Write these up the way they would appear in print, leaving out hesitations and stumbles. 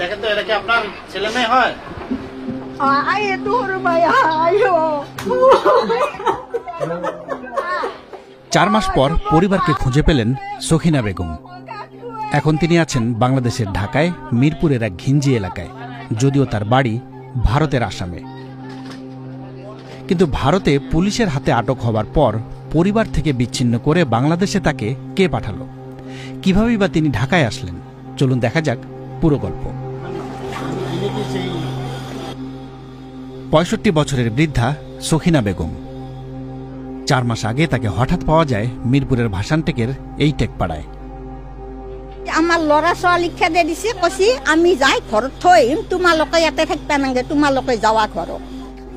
দেখেন তো, এটা কি আপনার ছেলে মেয়ে হয়? 4 মাস পর পরিবারকে খুঁজে পেলেন সখিনা বেগম। এখন তিনি আছেন বাংলাদেশের ঢাকায় মিরপুরের এক ঘিঞ্জি এলাকায়, যদিও তার বাড়ি ভারতের আসামে। কিন্তু ভারতে পুলিশের হাতে আটক হবার পর পরিবার থেকে বিচ্ছিন্ন করে বাংলাদেশে তাকে কে পাঠালো, কিভাবেই বা তিনি ঢাকায় আসলেন? চলুন দেখা যাক পুরো গল্প। 65 বছরের বৃদ্ধা সখিনা বেগম। 4 মাস আগে তাকে হঠাৎ পাওয়া যায় মিরপুরের ভাসানটেকের এই টেকপাড়ায়। আমার লড়া ছোৱালী খেদে দিছে, কৈছি আমি যাই ঘৰত থইম, তোমালোকে ইয়াতে থাকবা নাগে, তোমালোকে যাওয়া ঘর।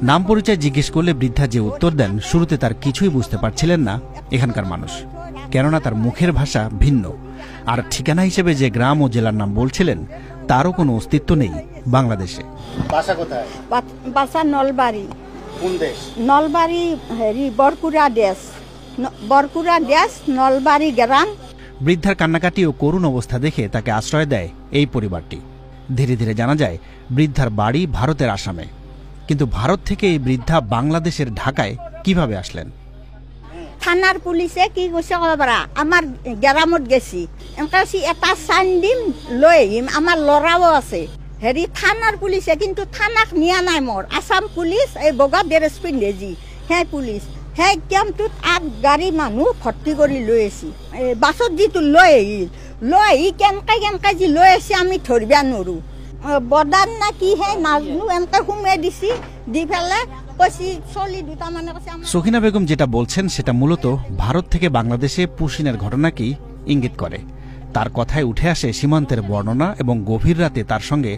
নাম পরিচয় জিজ্ঞেস করলে বৃদ্ধা যে উত্তর দেন, শুরুতে তার কিছুই বুঝতে পারছিলেন না এখানকার মানুষ, কেননা তার মুখের ভাষা ভিন্ন, আর ঠিকানা হিসেবে যে গ্রাম ও জেলার নাম বলছিলেন তারও কোনো অস্তিত্ব নেই বাংলাদেশে। বাসা কোথায়? বাসা নলবাড়ি। কোন দেশ? নলবাড়ি বরকুড়া দেশ, বরকুড়া দেশ, নলবাড়ি গ্রাম। বৃদ্ধার কান্নাকাটি ও করুণ অবস্থা দেখে তাকে আশ্রয় দেয় এই পরিবারটি। ধীরে ধীরে জানা যায় বৃদ্ধার বাড়ি ভারতের আসামে। কিন্তু ভারত থেকে এই বৃদ্ধা বাংলাদেশের ঢাকায় কিভাবে আসলেন? থানার পুলিশে কি কৈছে কবরা, আমার গ্রামত গেছি, এটা চাইন দিম লৈ আহিম, আমার লড়াও আছে। থানার পুলিশে কিন্তু থানাক নিয়া নাই মোর, আসাম পুলিশ এই বগা ড্রেস পিন্ধে যি সেই পুলিশ, সেই কেম্পটোত 8 গাড়ী মানুহ ভৰ্তি কৰি লৈ আহিছে। বাছত যিটো লৈ আহি কেনেকে যি লৈ আহিছে আমি ধৰিব নোৱাৰো। বদান না কি হে নাজনো, এনেকে সোমাই দিছি, দি পেলাই কৈছি চলি দুটা মানে কৈছে। সখিনা বেগম যেটা বলছেন সেটা মূলত ভারত থেকে বাংলাদেশে পুশিনের ঘটনাকেই ইঙ্গিত করে। তার কথায় উঠে আসে সীমান্তের বর্ণনা এবং গভীর রাতে তার সঙ্গে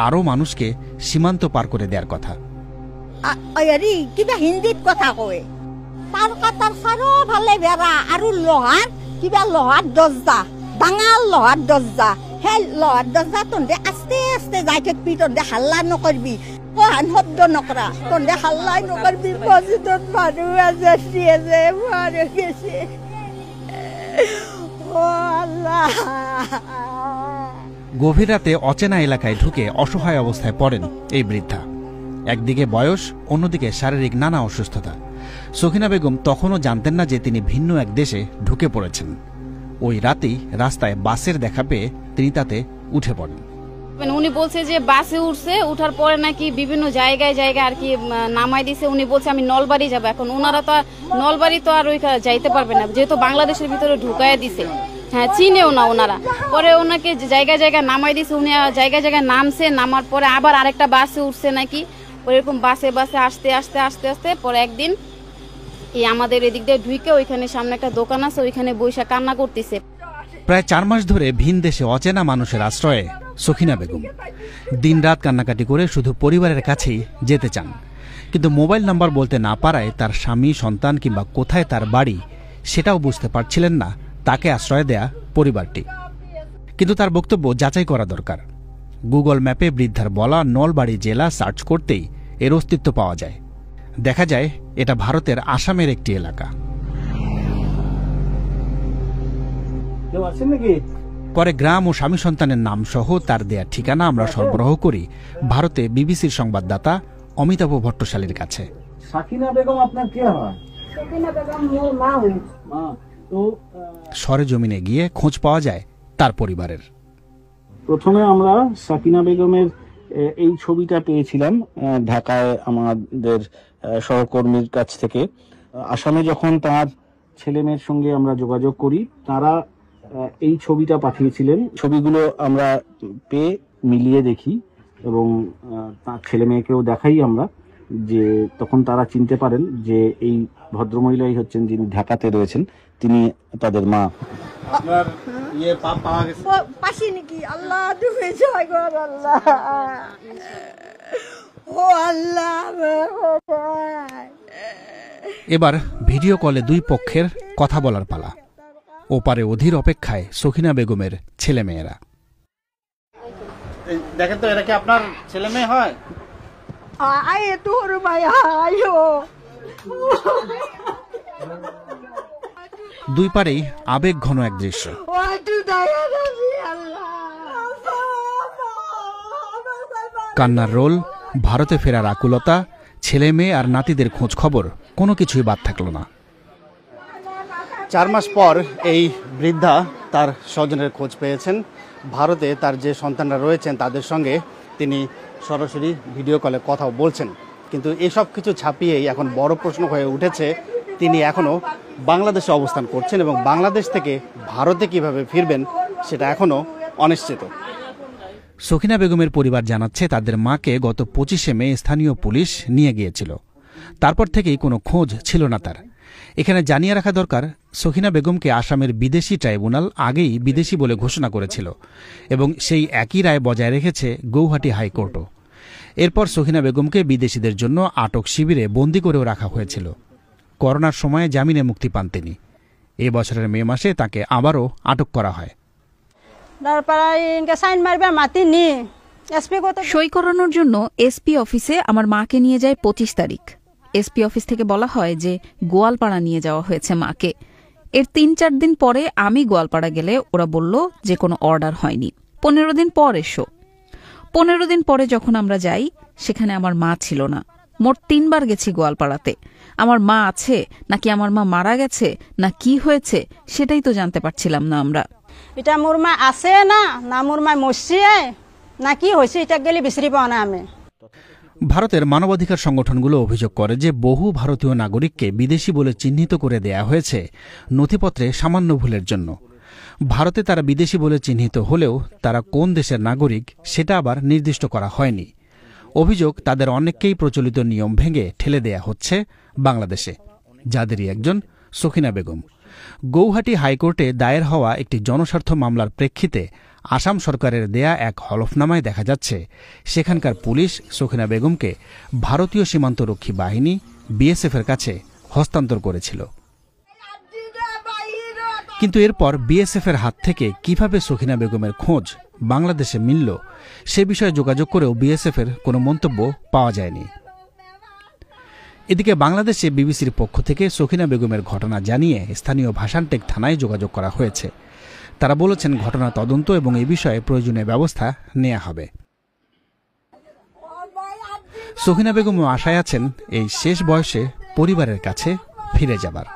আরো মানুষকে সীমান্ত পার করে দেওয়ার কথা। কিবা হিন্দীত কথা কয়, তাৰ কাটাৰ চাৰিওফালে বেৰা আৰু লোহাৰ কিবা লোহাৰ দৰ্জা, ডাঙৰ লোহাৰ দৰ্জা, সেই লোহাৰ দৰ্জা তহঁতে আস্তে আস্তে যাই থাকিবি, তহঁতে হাল্লা নকৰিবি, কহান শব্দ নকৰা, তহঁতে হাল্লাই নকৰিবি, মছজিদত মানুহ আছে মানুহ গেছে। গভীর রাতে অচেনা এলাকায় ঢুকে অসহায় অবস্থায় পড়েন এই বৃদ্ধা। একদিকে বয়স, অন্যদিকে শারীরিক নানা অসুস্থতা। সখিনা বেগম তখনও জানতেন না যে তিনি ভিন্ন এক দেশে ঢুকে পড়েছেন। ওই রাতেই রাস্তায় বাসের দেখা পেয়ে তিনি তাতে উঠে পড়েন। উনি বলছে যে বাসে উঠছে, উঠার পরে নাকি বিভিন্ন জায়গায় আর কি নামাই দিছে। উনি বলছে আমি নলবাড়ি যাবো। এখন ওনারা তো নলবাড়ি তো আর ওই যাইতে পারবে না, যেহেতু বাংলাদেশের ভিতরে ঢুকায় দিছে। হ্যাঁ, চিনেও না ওনারা। পরে ওনাকে জায়গায় নামাই দিছে, উনি জায়গায় নামছে, নামার পরে আবার আরেকটা বাসে উঠছে নাকি, ওইরকম বাসে আস্তে আস্তে পরে একদিন এই আমাদের এদিক দিয়ে ঢুকে ওইখানে সামনে একটা দোকান আছে, ওইখানে বৈশা কান্না করতেছে। প্রায় 4 মাস ধরে ভিন দেশে অচেনা মানুষের আশ্রয়ে সখিনা বেগম দিনরাত কান্নাকাটি করে শুধু পরিবারের কাছেই যেতে চান। কিন্তু মোবাইল নাম্বার বলতে না পারায় তার স্বামী, সন্তান কিংবা কোথায় তার বাড়ি সেটাও বুঝতে পারছিলেন না তাকে আশ্রয় দেয়া পরিবারটি। কিন্তু তার বক্তব্য যাচাই করা দরকার। গুগল ম্যাপে বৃদ্ধার বলা নলবাড়ি জেলা সার্চ করতেই এর অস্তিত্ব পাওয়া যায়। দেখা যায় এটা ভারতের আসামের একটি এলাকা। পরে গ্রাম ও স্বামী সন্তানের নাম সহ তার দেয়া ঠিকানা আমরা সরবরাহ করি ভারতে বিবিসির সংবাদদাতা অমিতাভ ভট্টশালীর কাছে। সখিনা বেগম আপনার কে হয়? সখিনা বেগম মোর মা হই। তো সরেজমিনে গিয়ে খোঁজ পাওয়া যায় তার পরিবারের। প্রথমে আমরা সখিনা বেগমের এই ছবিটা পেয়েছিলাম ঢাকায় আমাদের সহকর্মীর কাছ থেকে। আসামে যখন তার ছেলে মেয়ের সঙ্গে আমরা যোগাযোগ করি, তারা এই ছবিটা পাঠিয়েছিলেন। ছবিগুলো আমরা পেয়ে মিলিয়ে দেখি এবং তার ছেলে মেয়েকেও দেখাই আমরা, যে তখন তারা চিনতে পারেন যে এই ভদ্রমহিলাই হচ্ছেন যিনি ঢাকাতে রয়েছেন, তিনি তাদের মা। আপনার পাওয়া গেছে পাশি নাকি? আল্লাহ তুমি জয় গো আল্লাহ, ও আল্লাহ। এবার ভিডিও কলে 2 পক্ষের কথা বলার পালা। ওপারে অধীর অপেক্ষায় সখিনা বেগমের ছেলে মেয়েরা। দেখেন তো, এটা কি আপনার ছেলে মেয়ে হয়? দুই পারেই আবেগ ঘন এক দৃশ্য। কান্নার রোল, ভারতে ফেরার আকুলতা, ছেলে মেয়ে আর নাতিদের খোঁজ খবর কোনো কিছুই বাদ থাকল না। 4 মাস পর এই বৃদ্ধা তার স্বজনের খোঁজ পেয়েছেন। ভারতে তার যে সন্তানরা রয়েছেন তাদের সঙ্গে তিনি সরাসরি ভিডিও কলে কথাও বলছেন। কিন্তু এসব কিছু ছাপিয়েই এখন বড় প্রশ্ন হয়ে উঠেছে, তিনি এখনও বাংলাদেশে অবস্থান করছেন এবং বাংলাদেশ থেকে ভারতে কিভাবে ফিরবেন সেটা এখনও অনিশ্চিত। সখিনা বেগমের পরিবার জানাচ্ছে তাদের মাকে গত 25শে মে স্থানীয় পুলিশ নিয়ে গিয়েছিল। তারপর থেকেই কোনো খোঁজ ছিল না তার। এখানে জানিয়ে রাখা দরকার, সখিনা বেগমকে আসামের বিদেশি ট্রাইব্যুনাল আগেই বিদেশি বলে ঘোষণা করেছিল এবং সেই একই রায় বজায় রেখেছে গৌহাটি হাইকোর্টও। এরপর সখিনা বেগমকে বিদেশিদের জন্য আটক শিবিরে বন্দী করেও রাখা হয়েছিল। করোনার সময়ে জামিনে মুক্তি পান তিনি। এ বছরের মে মাসে তাকে আবারও আটক করা হয়। সই করানোর জন্য এসপি অফিসে আমার মাকে নিয়ে যায় 25 তারিখ। এসপি অফিস থেকে বলা হয় যে গোয়ালপাড়া নিয়ে যাওয়া হয়েছে মাকে। এর 3-4 দিন পরে আমি গোয়ালপাড়া গেলে ওরা বলল যে কোনো অর্ডার হয়নি, 15 দিন পর এসো। 15 দিন পরে যখন আমরা যাই সেখানে আমার মা ছিল না। মোট 3 বার গেছি গোয়ালপাড়াতে। আমার মা আছে নাকি আমার মা মারা গেছে না কি হয়েছে সেটাই তো জানতে পারছিলাম না আমরা। এটা মোর মা আছে না মোর মা মরছে না কি হয়েছে এটা গেলে বিশ্রি পাও না আমি। ভারতের মানবাধিকার সংগঠনগুলো অভিযোগ করে যে বহু ভারতীয় নাগরিককে বিদেশি বলে চিহ্নিত করে দেয়া হয়েছে নথিপত্রে সামান্য ভুলের জন্য। ভারতে তারা বিদেশি বলে চিহ্নিত হলেও তারা কোন দেশের নাগরিক সেটা আবার নির্দিষ্ট করা হয়নি। অভিযোগ তাদের অনেককেই প্রচলিত নিয়ম ভেঙে ঠেলে দেয়া হচ্ছে বাংলাদেশে, যাদেরই একজন সখিনা বেগম। গৌহাটি হাইকোর্টে দায়ের হওয়া একটি জনস্বার্থ মামলার প্রেক্ষিতে আসাম সরকারের দেয়া এক হলফনামায় দেখা যাচ্ছে সেখানকার পুলিশ সখিনা বেগমকে ভারতীয় সীমান্তরক্ষী বাহিনী বিএসএফের কাছে হস্তান্তর করেছিল। কিন্তু এরপর বিএসএফের হাত থেকে কিভাবে সখিনা বেগমের খোঁজ বাংলাদেশে মিলল সে বিষয়ে যোগাযোগ করেও বিএসএফের কোনো মন্তব্য পাওয়া যায়নি। এদিকে বাংলাদেশে বিবিসির পক্ষ থেকে সখিনা বেগমের ঘটনা জানিয়ে স্থানীয় ভাষানটেক থানায় যোগাযোগ করা হয়েছে। তারা বলেছেন ঘটনা তদন্ত এবং এই বিষয়ে প্রয়োজনীয় ব্যবস্থা নেওয়া হবে। সখিনা বেগম আশায় আছেন এই শেষ বয়সে পরিবারের কাছে ফিরে যাবার।